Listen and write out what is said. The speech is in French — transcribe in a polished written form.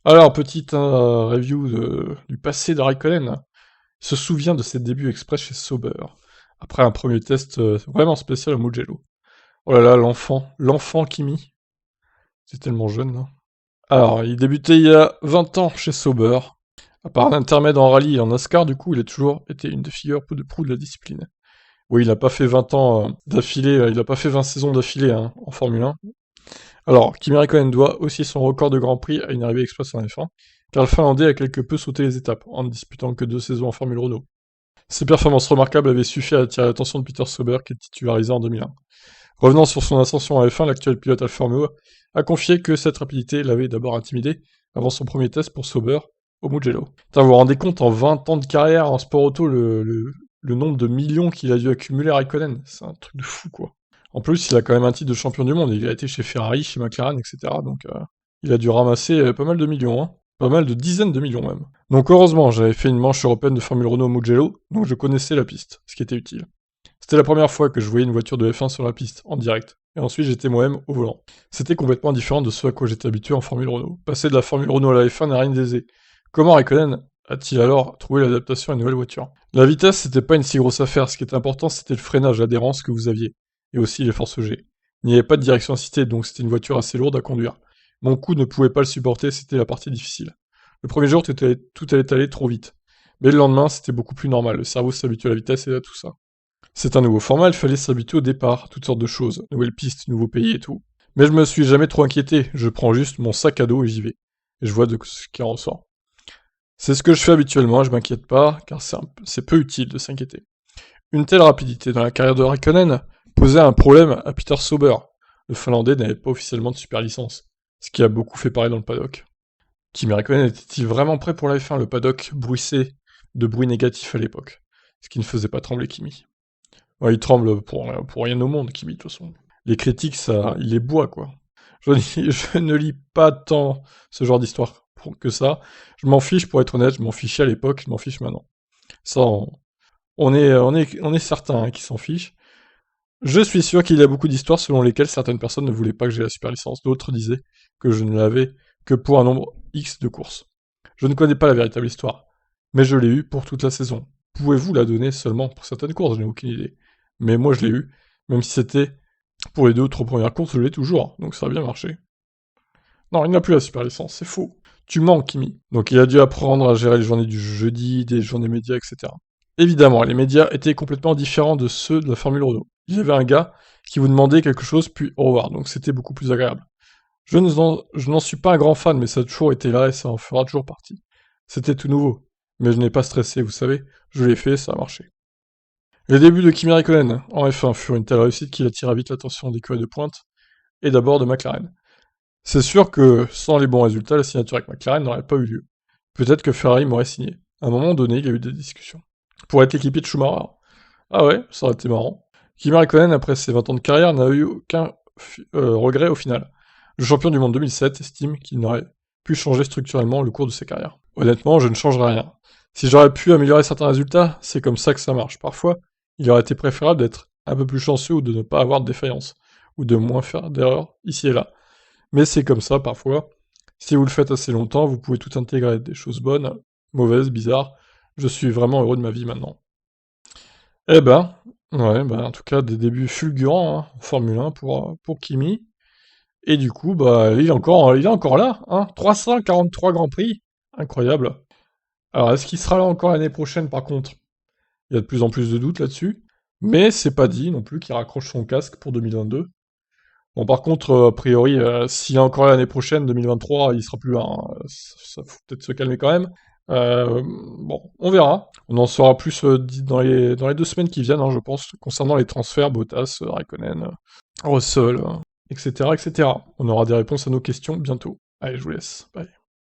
Alors, petite review du passé de Raikkonen. Il se souvient de ses débuts express chez Sauber, après un premier test vraiment spécial au Mugello. Oh là là, l'enfant Kimi, c'est tellement jeune là. Alors, il débutait il y a 20 ans chez Sauber. À part un intermède en rallye et en NASCAR, du coup, il a toujours été une des figures de proue de la discipline. Oui, il n'a pas fait 20 ans d'affilée, il n'a pas fait 20 saisons d'affilée hein, en Formule 1. Alors, Kimi Raikkonen doit aussi son record de Grand Prix à une arrivée express en F1, car le Finlandais a quelque peu sauté les étapes, en ne disputant que 2 saisons en Formule Renault. Ses performances remarquables avaient suffi à attirer l'attention de Peter Sauber, qui est titularisé en 2001. Revenant sur son ascension à F1, l'actuel pilote Alfa Romeo a confié que cette rapidité l'avait d'abord intimidé avant son premier test pour Sauber au Mugello. Putain, vous vous rendez compte, en 20 ans de carrière en sport auto, le nombre de millions qu'il a dû accumuler Raikkonen, c'est un truc de fou quoi. En plus, il a quand même un titre de champion du monde, il a été chez Ferrari, chez McLaren, etc. Donc il a dû ramasser pas mal de millions, hein. Pas mal de dizaines de millions même. Donc heureusement, j'avais fait une manche européenne de Formule Renault au Mugello, donc je connaissais la piste, ce qui était utile. C'était la première fois que je voyais une voiture de F1 sur la piste, en direct, et ensuite j'étais moi-même au volant. C'était complètement différent de ce à quoi j'étais habitué en Formule Renault. Passer de la Formule Renault à la F1 n'est rien d'aisé. Comment Raikkonen a-t-il alors trouvé l'adaptation à une nouvelle voiture? La vitesse, c'était pas une si grosse affaire, ce qui était important c'était le freinage, l'adhérence que vous aviez, et aussi les forces G. Il n'y avait pas de direction assistée, donc c'était une voiture assez lourde à conduire. Mon cou ne pouvait pas le supporter, c'était la partie difficile. Le premier jour, tout allait aller trop vite. Mais le lendemain, c'était beaucoup plus normal, le cerveau s'habitue à la vitesse et à tout ça. C'est un nouveau format, il fallait s'habituer au départ, toutes sortes de choses, nouvelles pistes, nouveaux pays et tout. Mais je me suis jamais trop inquiété, je prends juste mon sac à dos et j'y vais. Et je vois de ce qui en ressort. C'est ce que je fais habituellement, je m'inquiète pas, car c'est peu utile de s'inquiéter. Une telle rapidité dans la carrière de Raikkonen posait un problème à Peter Sauber. Le Finlandais n'avait pas officiellement de super licence, ce qui a beaucoup fait parler dans le paddock. Kimi Raikkonen était-il vraiment prêt pour la F1? Le paddock bruissait de bruit négatif à l'époque, ce qui ne faisait pas trembler Kimi. Ouais, il tremble pour rien au monde, Kimi, de toute façon. Les critiques, ça, il les boit, quoi. Je ne lis pas tant ce genre d'histoire que ça. Je m'en fiche, pour être honnête, je m'en fichais à l'époque, je m'en fiche maintenant. Ça, on est certain hein, qu'il s'en fiche. Je suis sûr qu'il y a beaucoup d'histoires selon lesquelles certaines personnes ne voulaient pas que j'ai la super licence, d'autres disaient que je ne l'avais que pour un nombre X de courses. Je ne connais pas la véritable histoire, mais je l'ai eu pour toute la saison. Pouvez-vous la donner seulement pour certaines courses? Je n'ai aucune idée. Mais moi je l'ai eu, même si c'était pour les 2 ou 3 premières courses, je l'ai toujours, donc ça a bien marché. Non, il n'a plus la super licence, c'est faux. Tu mens, Kimi. Donc il a dû apprendre à gérer les journées du jeudi, des journées médias, etc. Évidemment, les médias étaient complètement différents de ceux de la Formule Renault. Il y avait un gars qui vous demandait quelque chose, puis au revoir, donc c'était beaucoup plus agréable. Je n'en suis pas un grand fan, mais ça a toujours été là et ça en fera toujours partie. C'était tout nouveau. Mais je n'ai pas stressé, vous savez, je l'ai fait, ça a marché. Les débuts de Kimi Raikkonen en F1 furent une telle réussite qu'il attira vite l'attention des écuries de pointe, et d'abord de McLaren. C'est sûr que, sans les bons résultats, la signature avec McLaren n'aurait pas eu lieu. Peut-être que Ferrari m'aurait signé. À un moment donné, il y a eu des discussions. Pour être l'équipier de Schumacher. Ah ouais, ça aurait été marrant. Kimi Raikkonen, après ses 20 ans de carrière, n'a eu aucun regret au final. Le champion du monde 2007 estime qu'il n'aurait pu changer structurellement le cours de sa carrière. Honnêtement, je ne changerai rien. Si j'aurais pu améliorer certains résultats, c'est comme ça que ça marche. Parfois, il aurait été préférable d'être un peu plus chanceux ou de ne pas avoir de défaillance, ou de moins faire d'erreurs ici et là. Mais c'est comme ça parfois. Si vous le faites assez longtemps, vous pouvez tout intégrer, des choses bonnes, mauvaises, bizarres. Je suis vraiment heureux de ma vie maintenant. Eh ben, ouais, bah, en tout cas, des débuts fulgurants hein, en Formule 1 pour Kimi. Et du coup, bah, il est encore là, hein, 343 Grands Prix, incroyable. Alors, est-ce qu'il sera là encore l'année prochaine, par contre? Il y a de plus en plus de doutes là-dessus. Mais c'est pas dit non plus qu'il raccroche son casque pour 2022. Bon, par contre, a priori, s'il est encore là l'année prochaine, 2023, il sera plus là, hein, ça faut peut-être se calmer quand même. Bon, on verra. On en saura plus dans les 2 semaines qui viennent, hein, je pense, concernant les transferts, Bottas, Raikkonen, Russell, etc., etc. On aura des réponses à nos questions bientôt. Allez, je vous laisse. Bye.